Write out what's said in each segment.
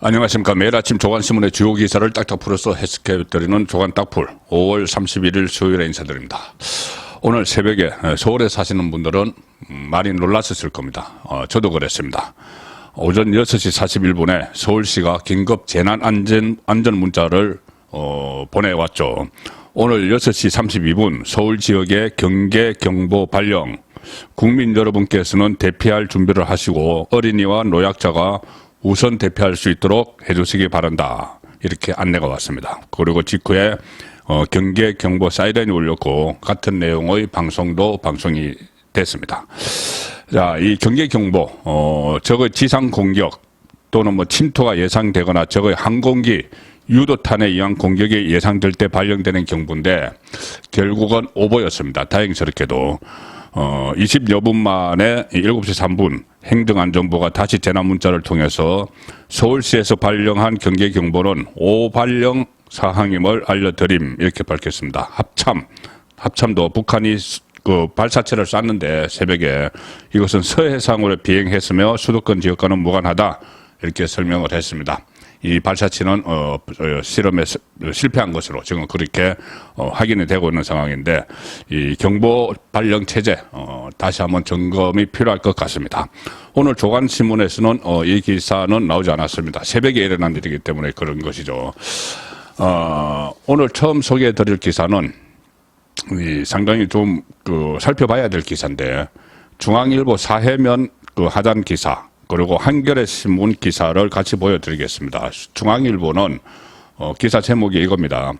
안녕하십니까. 매일 아침 조간신문의 주요 기사를 딱딱 풀어서 해석해드리는 조간딱풀 5월 31일 수요일에 인사드립니다. 오늘 새벽에 서울에 사시는 분들은 많이 놀랐을 겁니다. 저도 그랬습니다. 오전 6시 41분에 서울시가 긴급 재난안전 문자를 보내왔죠. 오늘 6시 32분 서울 지역의 경계 경보 발령, 국민 여러분께서는 대피할 준비를 하시고 어린이와 노약자가 우선 대피할 수 있도록 해주시기 바란다. 이렇게 안내가 왔습니다. 그리고 직후에 경계 경보 사이렌이 울렸고 같은 내용의 방송도 방송이 됐습니다. 자, 이 경계 경보, 적의 지상 공격 또는 뭐 침투가 예상되거나 적의 항공기 유도탄에 의한 공격이 예상될 때 발령되는 경보인데 결국은 오보였습니다. 다행스럽게도 20여 분 만에 7시 3분 행정안전부가 다시 재난문자를 통해서 서울시에서 발령한 경계경보는 오발령 사항임을 알려드림 이렇게 밝혔습니다. 합참도 북한이 그 발사체를 쐈는데 새벽에 이것은 서해상으로 비행했으며 수도권 지역과는 무관하다 이렇게 설명을 했습니다. 이 발사체는 실험에 실패한 것으로 지금 그렇게 확인이 되고 있는 상황인데 이 경보 발령 체제 다시 한번 점검이 필요할 것 같습니다. 오늘 조간신문에서는 이 기사는 나오지 않았습니다. 새벽에 일어난 일이기 때문에 그런 것이죠. 오늘 처음 소개해드릴 기사는 상당히 좀 살펴봐야 될 기사인데 중앙일보 사회면 하단 기사 그리고 한겨레 신문 기사를 같이 보여드리겠습니다. 중앙일보는 기사 제목이 이겁니다.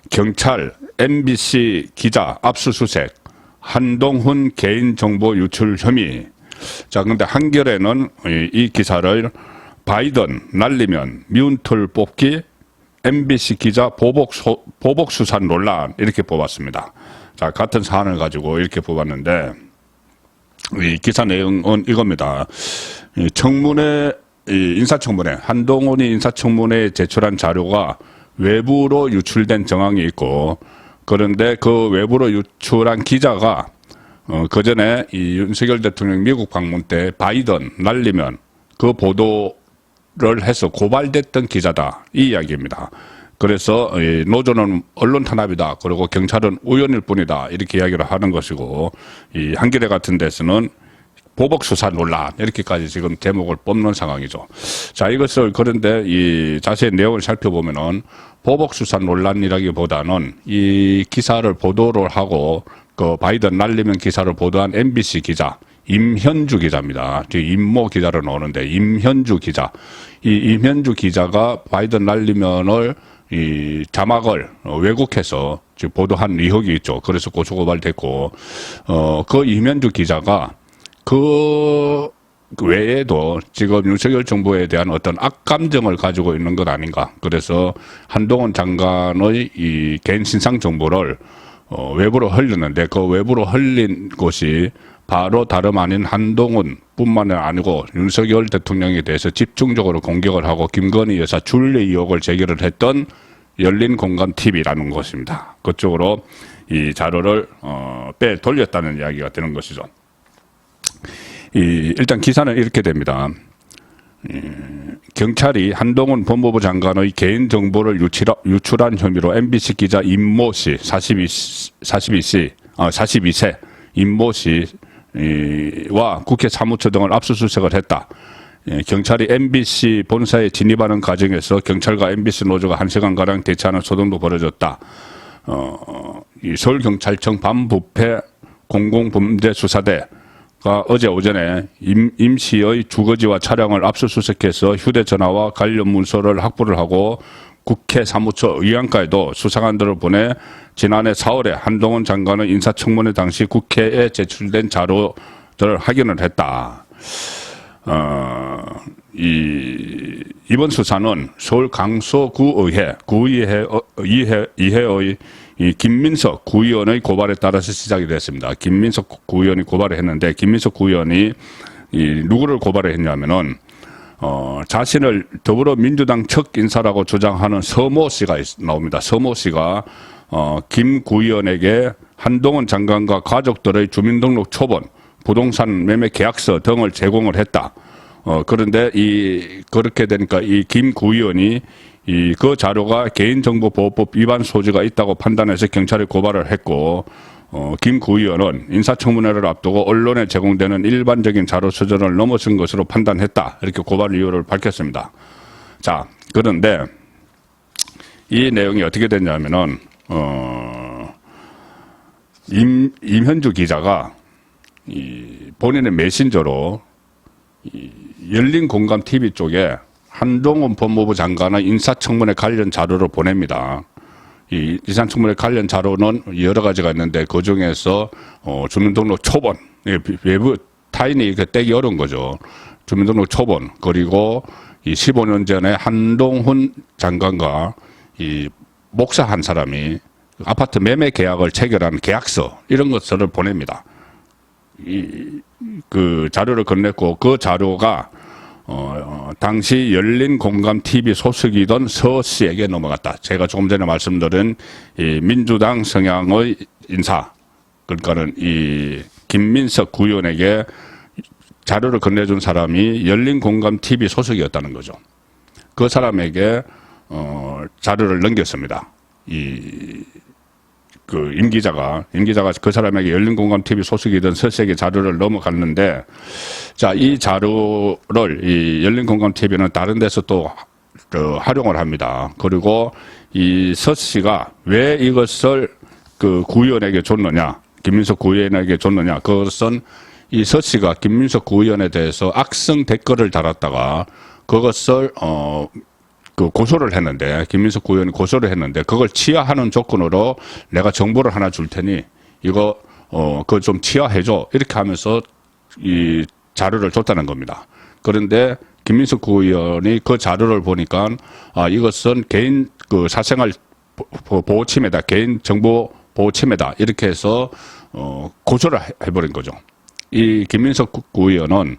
경찰 MBC 기자 압수수색 한동훈 개인정보 유출 혐의. 자, 근데 한겨레는 이 기사를 바이든 날리면 미운 털 뽑기 MBC 기자 보복 수사 논란 이렇게 뽑았습니다. 자, 같은 사안을 가지고 이렇게 뽑았는데 이 기사 내용은 이겁니다. 인사청문회, 한동훈이 인사청문회에 제출한 자료가 외부로 유출된 정황이 있고, 그런데 그 외부로 유출한 기자가, 그 전에 이 윤석열 대통령 미국 방문 때 바이든 날리면 그 보도를 해서 고발됐던 기자다. 이 이야기입니다. 그래서 노조는 언론 탄압이다. 그리고 경찰은 우연일 뿐이다. 이렇게 이야기를 하는 것이고, 이 한겨레 같은 데서는 보복수사 논란 이렇게까지 지금 제목을 뽑는 상황이죠. 자, 이것을 그런데 이 자세히 내용을 살펴보면은 보복수사 논란이라기보다는 이 기사를 보도를 하고 그 바이든 날리면 기사를 보도한 MBC 기자 임현주 기자입니다. 임모 기자로 나오는데 임현주 기자. 이 임현주 기자가 바이든 날리면을 이 자막을 왜곡해서 지금 보도한 의혹이 있죠. 그래서 고소고발됐고 그 임현주 기자가 그 외에도 지금 윤석열 정부에 대한 어떤 악감정을 가지고 있는 것 아닌가. 그래서 한동훈 장관의 이 개인 신상 정보를 외부로 흘렸는데 그 외부로 흘린 곳이 바로 다름 아닌 한동훈 뿐만 아니고 윤석열 대통령에 대해서 집중적으로 공격을 하고 김건희 여사 줄리 의혹을 제기를 했던 열린공간 TV라는 것입니다. 그쪽으로 이 자료를 빼돌렸다는 이야기가 되는 것이죠. 일단 기사는 이렇게 됩니다. 경찰이 한동훈 법무부 장관의 개인정보를 유출한 혐의로 MBC 기자 임모 씨, 42세 임모 씨와 국회 사무처 등을 압수수색을 했다. 경찰이 MBC 본사에 진입하는 과정에서 경찰과 MBC 노조가 1시간가량 대치하는 소동도 벌어졌다. 이 서울경찰청 반부패 공공범죄수사대 어제 오전에 임 씨의 주거지와 차량을 압수수색해서 휴대전화와 관련 문서를 확보를 하고 국회 사무처 의안과에도 수사관들을 보내 지난해 4월에 한동훈 장관의 인사청문회 당시 국회에 제출된 자료들을 확인을 했다. 이번 수사는 서울 강서구의회, 이회의 이 김민석 구의원의 고발에 따라서 시작이 됐습니다. 김민석 구의원이 고발을 했는데 김민석 구의원이 누구를 고발을 했냐면은 자신을 더불어민주당 첫 인사라고 주장하는 서모 씨가 나옵니다. 서모 씨가 김 구의원에게 한동훈 장관과 가족들의 주민등록 초본, 부동산 매매 계약서 등을 제공을 했다. 그런데 그렇게 되니까 이 김 구의원이 그 자료가 개인정보보호법 위반 소지가 있다고 판단해서 경찰에 고발을 했고, 김 구의원은 인사청문회를 앞두고 언론에 제공되는 일반적인 자료 수준을 넘어선 것으로 판단했다. 이렇게 고발 이유를 밝혔습니다. 자, 그런데 이 내용이 어떻게 됐냐면은, 임현주 기자가 본인의 메신저로 열린공감TV 쪽에 한동훈 법무부 장관의 인사청문회 관련 자료를 보냅니다. 이 인사청문회 관련 자료는 여러 가지가 있는데 그 중에서 주민등록 초본, 외부 타인이 이렇게 떼기 어려운 거죠. 주민등록 초본, 그리고 이 15년 전에 한동훈 장관과 이 목사 한 사람이 아파트 매매 계약을 체결한 계약서, 이런 것들을 보냅니다. 그 자료를 건넸고, 그 자료가 당시 열린공감TV 소속이던 서 씨에게 넘어갔다. 제가 조금 전에 말씀드린 이 민주당 성향의 인사, 그러니까는 이 김민석 구의원에게 자료를 건네준 사람이 열린공감TV 소속이었다는 거죠. 그 사람에게 자료를 넘겼습니다. 임 기자가 그 사람에게 열린공감TV 소속이던 서 씨에게 자료를 넘어갔는데, 자, 이 자료를 이 열린공감TV는 다른 데서 또 활용을 합니다. 그리고 이 서 씨가 왜 이것을 그 구의원에게 줬느냐, 김민석 구의원에게 줬느냐, 그것은 이 서 씨가 김민석 구의원에 대해서 악성 댓글을 달았다가 그것을 고소를 했는데, 김민석 구의원이 고소를 했는데, 그걸 치하하는 조건으로 내가 정보를 하나 줄 테니 이거 그거 좀 치하해줘, 이렇게 하면서 이 자료를 줬다는 겁니다. 그런데 김민석 구의원이 그 자료를 보니까 이것은 개인 그 사생활 보호 침해다, 개인 정보 보호 침해다, 이렇게 해서 고소를 해버린 거죠. 이 김민석 구의원은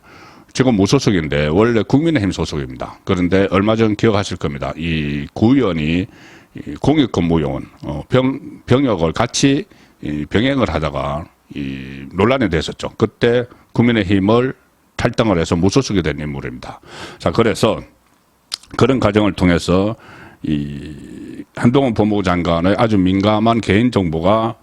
지금 무소속인데 원래 국민의힘 소속입니다. 그런데 얼마 전 기억하실 겁니다. 이 구의원이 공익근무요원 병역을 같이 병행을 하다가 논란이 됐었죠. 그때 국민의힘을 탈당을 해서 무소속이 된 인물입니다. 자, 그래서 그런 과정을 통해서 이 한동훈 법무부 장관의 아주 민감한 개인 정보가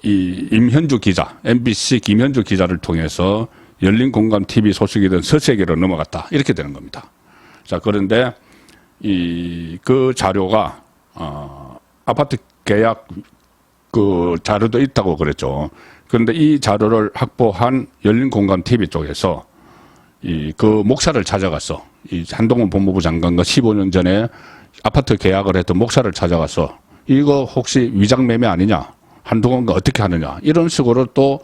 이 임현주 기자, MBC 김현주 기자를 통해서 열린공감TV 소속이던 서 씨에게로 넘어갔다, 이렇게 되는 겁니다. 자, 그런데 그 자료가 아파트 계약 그 자료도 있다고 그랬죠. 그런데 이 자료를 확보한 열린공감TV 쪽에서 그 목사를 찾아갔어. 이 한동훈 법무부 장관과 15년 전에 아파트 계약을 했던 목사를 찾아가서 이거 혹시 위장 매매 아니냐, 한동훈과 어떻게 하느냐, 이런 식으로 또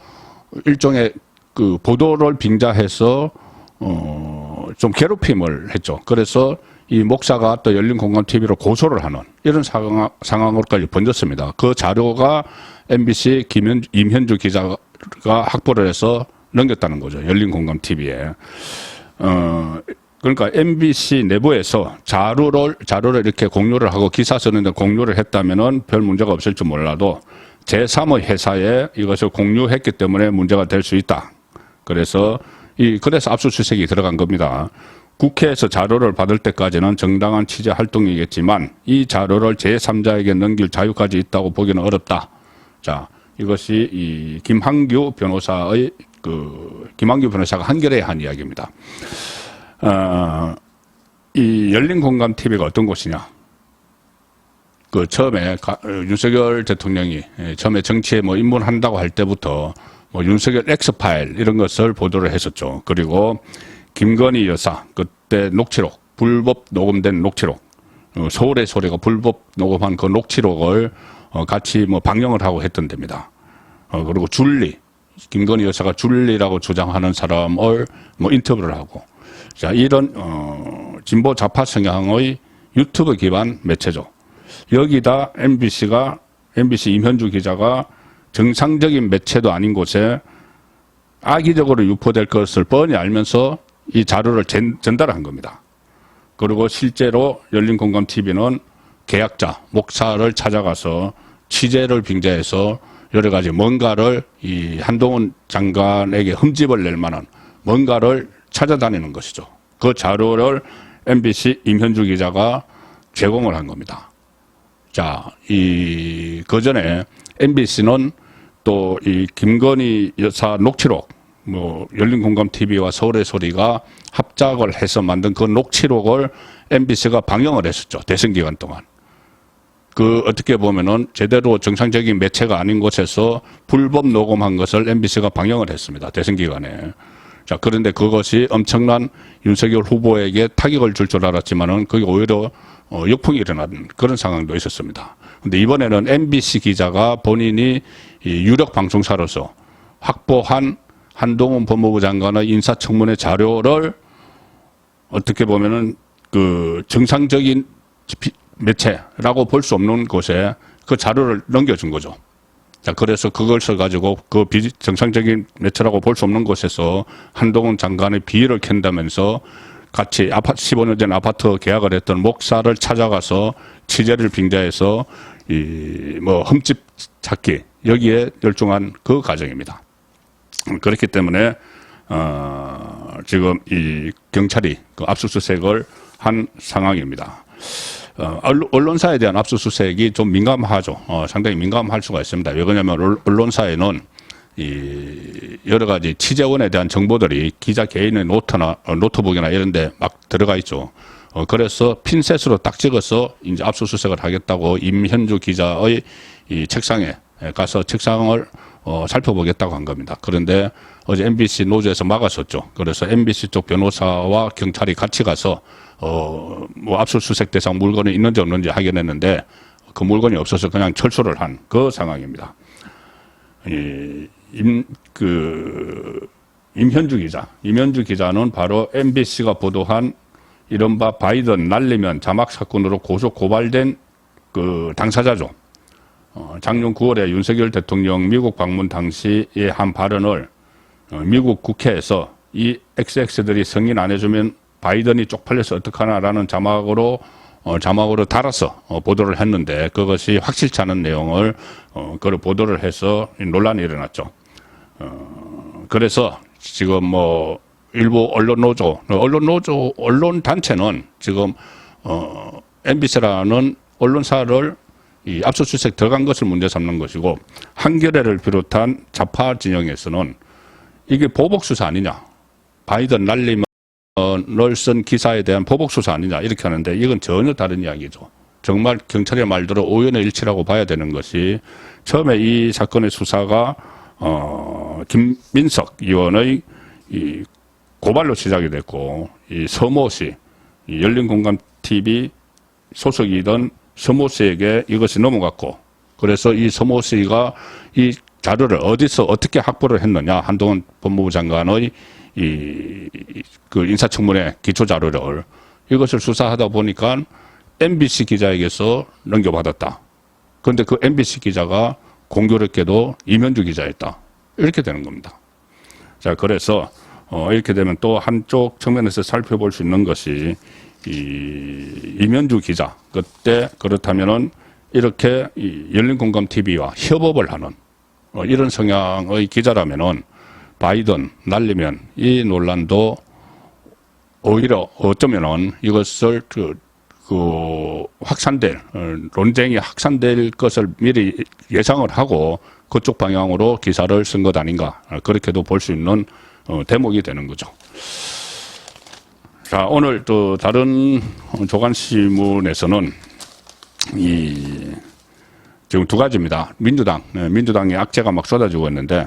일종의 그 보도를 빙자해서 좀 괴롭힘을 했죠. 그래서 이 목사가 또 열린공감TV로 고소를 하는 이런 상황으로까지 번졌습니다. 그 자료가 MBC 임현주 기자가 확보를 해서 넘겼다는 거죠. 열린공감TV에. 그러니까 MBC 내부에서 자료를 이렇게 공유를 하고 기사 쓰는데 공유를 했다면은 별 문제가 없을 줄 몰라도 제3의 회사에 이것을 공유했기 때문에 문제가 될 수 있다. 그래서 압수수색이 들어간 겁니다. 국회에서 자료를 받을 때까지는 정당한 취재 활동이겠지만 이 자료를 제3자에게 넘길 자유까지 있다고 보기는 어렵다. 자, 이것이 이 김한규 변호사가 한겨레에 한 이야기입니다. 이 열린공감TV가 어떤 곳이냐? 그 처음에 윤석열 대통령이 처음에 정치에 입문한다고 할 때부터 윤석열 엑스파일 이런 것을 보도를 했었죠. 그리고 김건희 여사 그때 녹취록, 불법 녹음된 녹취록, 서울의 소리가 불법 녹음한 그 녹취록을 같이 방영을 하고 했던 데입니다. 그리고 김건희 여사가 줄리라고 주장하는 사람을 인터뷰를 하고, 자, 이런 진보 좌파 성향의 유튜브 기반 매체죠. 여기다 MBC 임현주 기자가 정상적인 매체도 아닌 곳에 악의적으로 유포될 것을 뻔히 알면서 이 자료를 전달한 겁니다. 그리고 실제로 열린공감TV는 계약자, 목사를 찾아가서 취재를 빙자해서 여러 가지 뭔가를 이 한동훈 장관에게 흠집을 낼 만한 뭔가를 찾아다니는 것이죠. 그 자료를 MBC 임현주 기자가 제공을 한 겁니다. 자, 그 전에 MBC는 또 이 김건희 여사 녹취록, 열린공감TV와 서울의 소리가 합작을 해서 만든 그 녹취록을 MBC가 방영을 했었죠. 대선 기간 동안. 어떻게 보면은 제대로 정상적인 매체가 아닌 곳에서 불법 녹음한 것을 MBC가 방영을 했습니다. 대선 기간에. 자, 그런데 그것이 엄청난 윤석열 후보에게 타격을 줄 줄 알았지만은 그게 오히려 역풍이 일어난 그런 상황도 있었습니다. 근데 이번에는 MBC 기자가 본인이 이 유력 방송사로서 확보한 한동훈 법무부 장관의 인사청문회 자료를 어떻게 보면은 정상적인 매체라고 볼 수 없는 곳에 그 자료를 넘겨준 거죠. 자, 그래서 그걸 써가지고 비정상적인 매체라고 볼 수 없는 곳에서 한동훈 장관의 비위를 캔다면서 같이 15년 전 아파트 계약을 했던 목사를 찾아가서 취재를 빙자해서 흠집 찾기 여기에 열중한 그 과정입니다. 그렇기 때문에 지금 이 경찰이 압수수색을 한 상황입니다. 언론사에 대한 압수수색이 좀 민감하죠. 상당히 민감할 수가 있습니다. 왜 그러냐면 언론사에는 여러 가지 취재원에 대한 정보들이 기자 개인의 노트북이나 이런 데 막 들어가 있죠. 그래서 핀셋으로 딱 찍어서 이제 압수수색을 하겠다고 임현주 기자의 이 책상에 가서 책상을 살펴보겠다고 한 겁니다. 그런데 어제 MBC 노조에서 막았었죠. 그래서 MBC 쪽 변호사와 경찰이 같이 가서 압수수색 대상 물건이 있는지 없는지 확인했는데 그 물건이 없어서 그냥 철수를 한 그 상황입니다. 임현주 기자는 바로 MBC가 보도한 이른바 바이든 날리면 자막 사건으로 고발된 그 당사자죠. 작년 9월에 윤석열 대통령 미국 방문 당시의 한 발언을 미국 국회에서 이 XX들이 승인 안 해주면 바이든이 쪽팔려서 어떡하나라는 자막으로 달아서 보도를 했는데 그것이 확실치 않은 내용을 그걸 보도를 해서 논란이 일어났죠. 그래서 지금 일부 언론 단체는 지금 MBC라는 언론사를 이 압수수색 들어간 것을 문제 삼는 것이고 한겨레를 비롯한 좌파 진영에서는 이게 보복수사 아니냐, 바이든 날리면을 쓴 기사에 대한 보복수사 아니냐 이렇게 하는데 이건 전혀 다른 이야기죠. 정말 경찰의 말대로 우연의 일치라고 봐야 되는 것이 처음에 이 사건의 수사가 김민석 의원의 이 고발로 시작이 됐고 이 서모 씨, 이 열린공감TV 소속이던 서모 씨에게 이것이 넘어갔고 그래서 이 서모 씨가 이 자료를 어디서 어떻게 확보를 했느냐 한동훈 법무부 장관의 그 인사청문회 기초 자료를 이것을 수사하다 보니까 MBC 기자에게서 넘겨받았다. 그런데 그 MBC 기자가 공교롭게도 임현주 기자였다. 이렇게 되는 겁니다. 자, 그래서 이렇게 되면 또 한쪽 측면에서 살펴볼 수 있는 것이 임현주 기자 그때 그렇다면은 이렇게 열린공감TV와 협업을 하는 이런 성향의 기자라면은 바이든 날리면 이 논란도 오히려 어쩌면은 이것을 확산될 논쟁이 확산될 것을 미리 예상을 하고 그쪽 방향으로 기사를 쓴 것 아닌가 그렇게도 볼 수 있는 대목이 되는 거죠. 자, 오늘 또 다른 조간신문에서는 지금 두 가지입니다. 민주당의 악재가 막 쏟아지고 있는데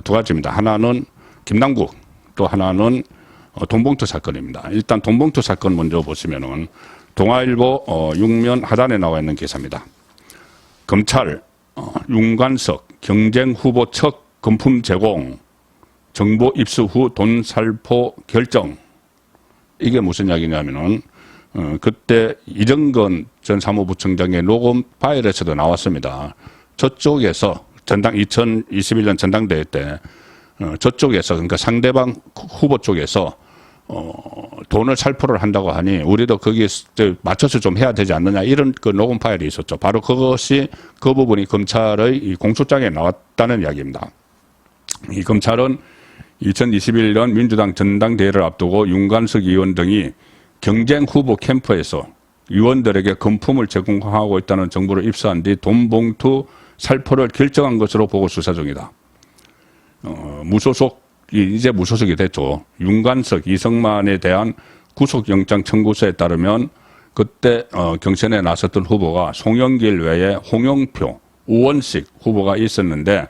두 가지입니다. 하나는 김남국, 또 하나는 돈봉투 사건입니다. 일단 돈봉투 사건 먼저 보시면은 동아일보 6면 하단에 나와 있는 기사입니다. 검찰 윤관석 경쟁 후보 척 금품 제공, 정보 입수 후 돈 살포 결정. 이게 무슨 이야기냐면은 그때 이정건 전 사무부총장의 녹음 파일에서도 나왔습니다. 저쪽에서 2021년 전당대회 때 저쪽에서 그러니까 상대방 후보 쪽에서 돈을 살포를 한다고 하니 우리도 거기에 맞춰서 좀 해야 되지 않느냐 이런 그 녹음 파일이 있었죠. 바로 그것이 그 부분이 검찰의 이 공소장에 나왔다는 이야기입니다. 이 검찰은 2021년 민주당 전당대회를 앞두고 윤관석 의원 등이 경쟁 후보 캠프에서 의원들에게 금품을 제공하고 있다는 정보를 입수한 뒤 돈봉투 살포를 결정한 것으로 보고 수사 중이다. 이제 무소속이 됐죠. 윤관석, 이성만에 대한 구속영장 청구서에 따르면 그때 경선에 나섰던 후보가 송영길 외에 홍영표, 우원식 후보가 있었는데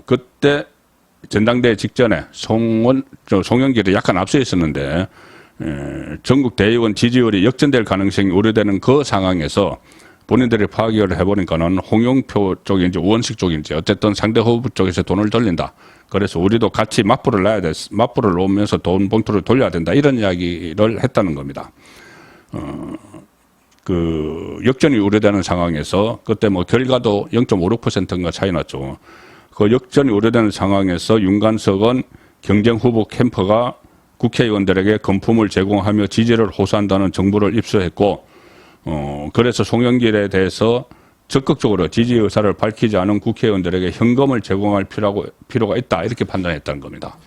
그때 전당대회 직전에 송영길이 약간 앞서 있었는데 전국 대의원 지지율이 역전될 가능성이 우려되는 그 상황에서 본인들이 파악을 해보니까는 홍영표 쪽인지 우원식 쪽인지 어쨌든 상대 후보 쪽에서 돈을 돌린다. 그래서 우리도 같이 맞불을 놓으면서 돈 봉투를 돌려야 된다. 이런 이야기를 했다는 겁니다. 그 역전이 우려되는 상황에서 그때 뭐 결과도 0.56%인가 차이 났죠. 그 역전이 우려되는 상황에서 윤관석은 경쟁 후보 캠프가 국회의원들에게 금품을 제공하며 지지를 호소한다는 정보를 입수했고, 그래서 송영길에 대해서 적극적으로 지지 의사를 밝히지 않은 국회의원들에게 현금을 제공할 필요가 있다. 이렇게 판단했다는 겁니다.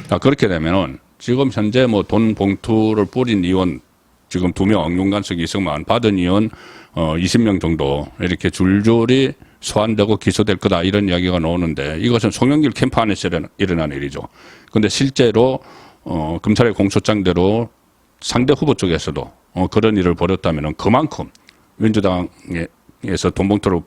자, 그렇게 되면은 지금 현재 뭐 돈 봉투를 뿌린 의원 지금 2명, 윤관석, 이성만 받은 의원 20명 정도 이렇게 줄줄이 소환되고 기소될 거다 이런 이야기가 나오는데 이것은 송영길 캠프 안에서 일어난 일이죠. 그런데 실제로 검찰의 공소장대로 상대 후보 쪽에서도 그런 일을 벌였다면 그만큼 민주당에서 돈봉투를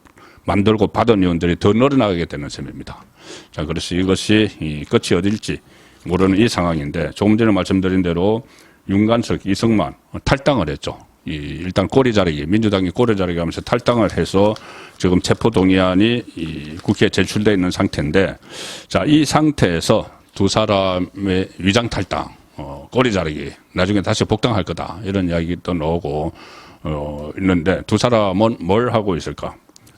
만들고 받은 의원들이 더 늘어나게 되는 셈입니다. 자, 그래서 이것이 끝이 어딜지 모르는 이 상황인데 조금 전에 말씀드린 대로 윤관석, 이성만 탈당을 했죠. 일단 꼬리 자르기, 민주당이 꼬리 자르기 하면서 탈당을 해서 지금 체포동의안이 국회에 제출되어 있는 상태인데, 자, 이 상태에서 두 사람의 위장 탈당, 꼬리 자르기, 나중에 다시 복당할 거다. 이런 이야기도 나오고, 있는데, 두 사람은 뭘 하고 있을까?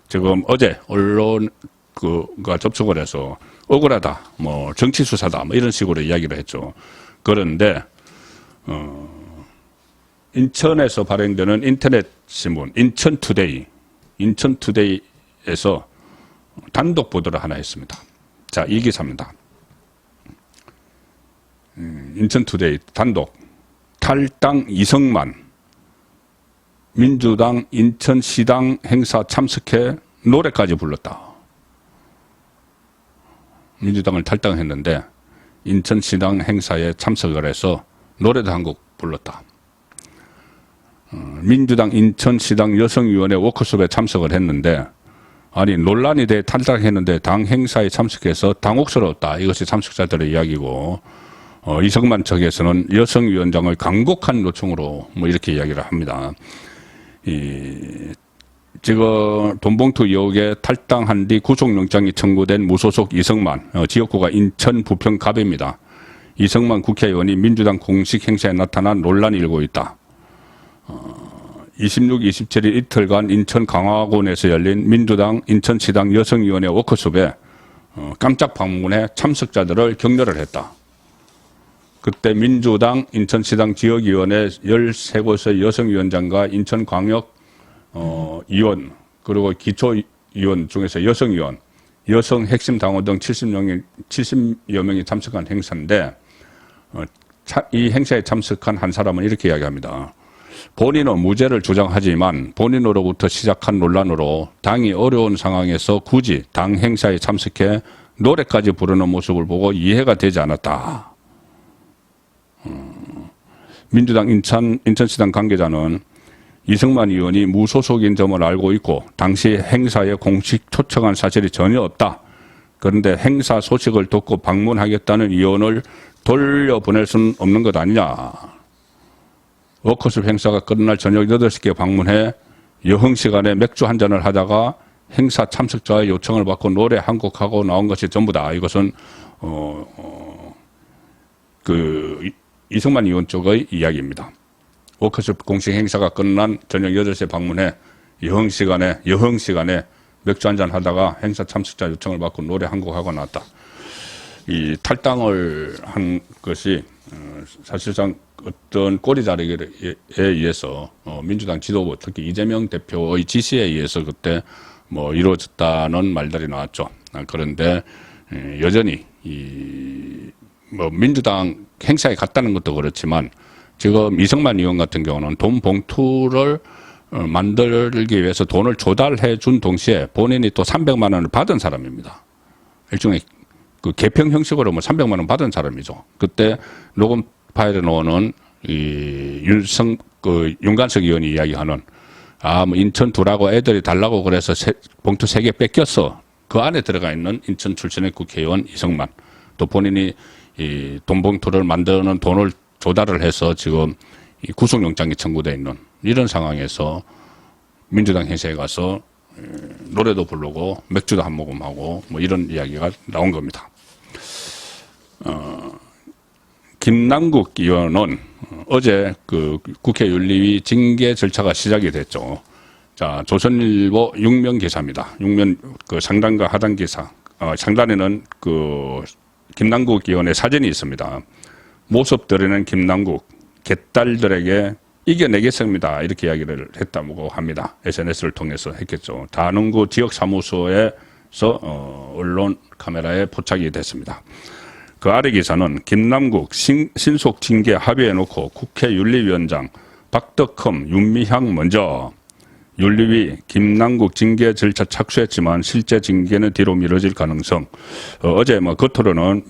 지금 어제 언론가 접촉을 해서 억울하다, 뭐, 정치수사다, 뭐 이런 식으로 이야기를 했죠. 그런데, 인천에서 발행되는 인터넷 신문, 인천투데이에서 단독 보도를 하나 했습니다. 자, 이 기사입니다. 인천투데이 단독. 탈당 이성만. 민주당 인천시당 행사 참석해 노래까지 불렀다. 민주당을 탈당했는데 인천시당 행사에 참석을 해서 노래도 한 곡 불렀다. 민주당 인천시당 여성위원회 워크숍에 참석을 했는데 아니 논란이 돼 탈당했는데 당 행사에 참석해서 당혹스러웠다. 이것이 참석자들의 이야기고 이성만 측에서는 여성위원장을 강곡한 요청으로 뭐 이렇게 이야기를 합니다. 지금 돈봉투 의혹에 탈당한 뒤 구속영장이 청구된 무소속 이성만, 지역구가 인천 부평 갑입니다. 이성만 국회의원이 민주당 공식 행사에 나타나 논란이 일고 있다. 26, 27일 이틀간 인천 강화군에서 열린 민주당 인천시당 여성위원회 워크숍에 깜짝 방문해 참석자들을 격려를 했다. 그때 민주당 인천시당 지역위원회 13곳의 여성위원장과 인천광역 의원 그리고 기초위원 중에서 여성위원, 여성 핵심 당원 등 70여 명이 참석한 행사인데 이 행사에 참석한 한 사람은 이렇게 이야기합니다. 본인은 무죄를 주장하지만 본인으로부터 시작한 논란으로 당이 어려운 상황에서 굳이 당 행사에 참석해 노래까지 부르는 모습을 보고 이해가 되지 않았다. 민주당 인천시당 관계자는 이성만 의원이 무소속인 점을 알고 있고 당시 행사에 공식 초청한 사실이 전혀 없다. 그런데 행사 소식을 듣고 방문하겠다는 의원을 돌려보낼 수는 없는 것 아니냐. 워크숍 행사가 끝날 저녁 8시께 방문해 여흥 시간에 맥주 한 잔을 하다가 행사 참석자의 요청을 받고 노래 한 곡 하고 나온 것이 전부다. 이것은 이성만 의원 쪽의 이야기입니다. 워크숍 공식 행사가 끝난 저녁 8시에 방문해 여흥 시간에 맥주 한잔 하다가 행사 참석자 요청을 받고 노래 한 곡 하고 나왔다. 이 탈당을 한 것이 사실상 어떤 꼬리 자르기에 의해서 민주당 지도부 특히 이재명 대표의 지시에 의해서 그때 뭐 이루어졌다는 말들이 나왔죠. 그런데 여전히 뭐 민주당 행사에 갔다는 것도 그렇지만 지금 이성만 의원 같은 경우는 돈 봉투를 만들기 위해서 돈을 조달해 준 동시에 본인이 또 300만 원을 받은 사람입니다. 일종의 그 개평 형식으로 뭐 300만 원 받은 사람이죠. 그때 녹음 파일에 넣어놓은 윤관석 의원이 이야기하는 뭐 인천 두라고 애들이 달라고 그래서 봉투 3개 뺏겼어. 그 안에 들어가 있는 인천 출신의 국회의원 이성만, 또 본인이 이 돈 봉투를 만드는 돈을 조달을 해서 지금 이 구속영장이 청구되어 있는 이런 상황에서 민주당 행사에 가서 노래도 부르고 맥주도 한 모금하고 뭐 이런 이야기가 나온 겁니다. 김남국 의원은 어제 그 국회 윤리위 징계 절차가 시작이 됐죠. 자, 조선일보 6면 기사입니다. 6면 그 상단과 하단 기사. 상단에는 그 김남국 의원의 사진이 있습니다. 모습 드리는 김남국, 개딸들에게 이겨내겠습니다. 이렇게 이야기를 했다고 합니다. SNS를 통해서 했겠죠. 단원구 지역사무소에서 언론 카메라에 포착이 됐습니다. 그 아래 기사는 김남국 신속 징계 합의해놓고 국회 윤리위원장 박덕흠, 윤미향 먼저 윤리위 김남국 징계 절차 착수했지만 실제 징계는 뒤로 미뤄질 가능성. 어제 뭐 겉으로는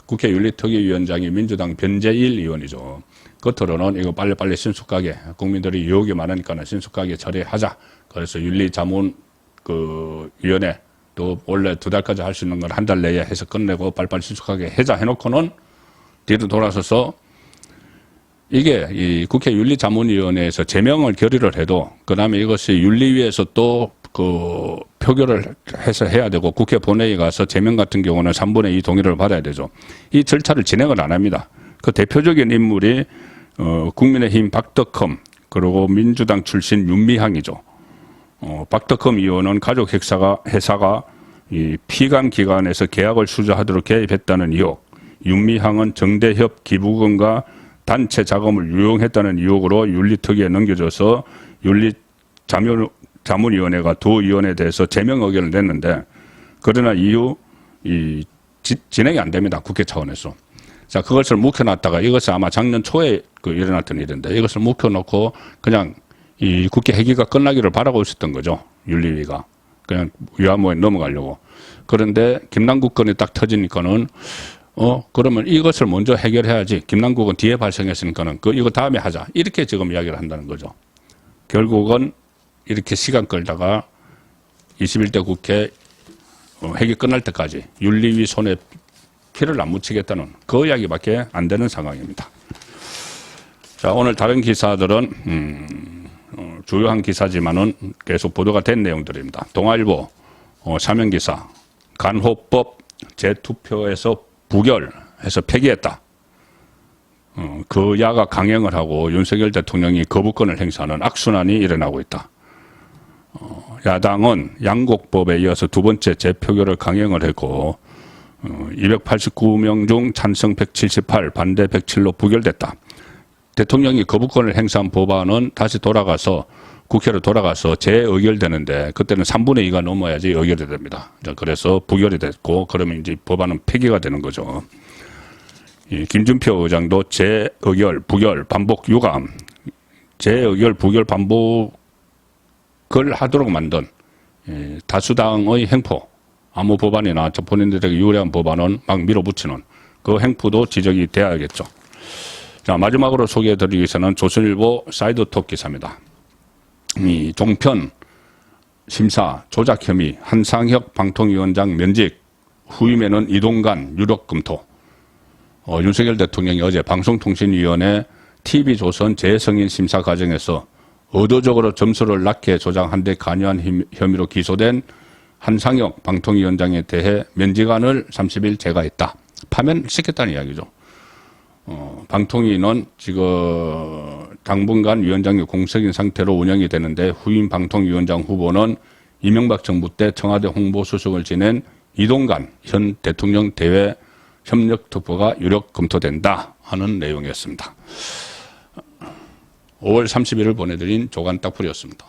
국회 윤리특위위원장이 민주당 변재일 의원이죠. 겉으로는 이거 빨리빨리 신속하게 국민들이 유혹이 많으니까 신속하게 처리하자. 그래서 윤리자문 위원회 또 원래 2달까지 할 수 있는 걸 1달 내에 해서 끝내고 빨리빨리 신속하게 하자 해놓고는 뒤로 돌아서서 이게 이 국회 윤리자문위원회에서 제명을 결의를 해도 그다음에 이것이 윤리위에서 또 그 표결을 해서 해야 되고 국회 본회의 가서 제명 같은 경우는 3분의 2 동의를 받아야 되죠. 이 절차를 진행을 안 합니다. 그 대표적인 인물이 국민의힘 박덕흠 그리고 민주당 출신 윤미향이죠. 박덕흠 의원은 가족 회사가 이 피감 기관에서 계약을 수주하도록 개입했다는 의혹, 윤미향은 정대협 기부금과 단체 자금을 유용했다는 의혹으로 윤리특위에 넘겨져서 윤리자문위원회가 두 의원에 대해서 제명 의견을 냈는데 그러나 이후 진행이 안 됩니다. 국회 차원에서. 자, 그것을 묵혀놨다가 이것은 아마 작년 초에 일어났던 일인데 이것을 묵혀놓고 그냥 이 국회 회기가 끝나기를 바라고 있었던 거죠. 윤리위가. 그냥 위안부에 넘어가려고. 그런데 김남국 건이 딱 터지니까는 그러면 이것을 먼저 해결해야지. 김남국은 뒤에 발생했으니까는 이거 다음에 하자. 이렇게 지금 이야기를 한다는 거죠. 결국은 이렇게 시간 끌다가 21대 국회 회기 끝날 때까지 윤리위 손에 피를 안 묻히겠다는 그 이야기밖에 안 되는 상황입니다. 자, 오늘 다른 기사들은 주요한 기사지만은 계속 보도가 된 내용들입니다. 동아일보 사면 기사, 간호법 재투표에서 부결해서 폐기했다. 그 야가 강행을 하고 윤석열 대통령이 거부권을 행사하는 악순환이 일어나고 있다. 야당은 양곡법에 이어서 두 번째 재표결을 강행을 했고 289명 중 찬성 178, 반대 107로 부결됐다. 대통령이 거부권을 행사한 법안은 다시 돌아가서 국회로 돌아가서 재의결되는데 그때는 3분의 2가 넘어야지 의결이 됩니다. 그래서 부결이 됐고 그러면 이제 법안은 폐기가 되는 거죠. 김준표 의장도 재의결, 부결, 반복 유감, 재의결, 부결, 반복을 하도록 만든 다수당의 행포, 아무 법안이나 본인들에게 유리한 법안은 막 밀어붙이는 그 행포도 지적이 돼야겠죠. 자, 마지막으로 소개해드리기 위해서는 조선일보 사이드톡 기사입니다. 이 종편 심사 조작 혐의 한상혁 방통위원장 면직 후임에는 이동관 유력 검토. 윤석열 대통령이 어제 방송통신위원회 TV조선 재성인 심사 과정에서 의도적으로 점수를 낮게 조작한 데 관여한 혐의로 기소된 한상혁 방통위원장에 대해 면직안을 30일 제거했다. 파면시켰다는 이야기죠. 방통위는 지금 당분간 위원장이 공석인 상태로 운영이 되는데 후임 방통위원장 후보는 이명박 정부 때 청와대 홍보수석을 지낸 이동관 현 대통령 대외 협력특보가 유력 검토된다 하는 내용이었습니다. 5월 30일을 보내드린 조간 딱풀이었습니다.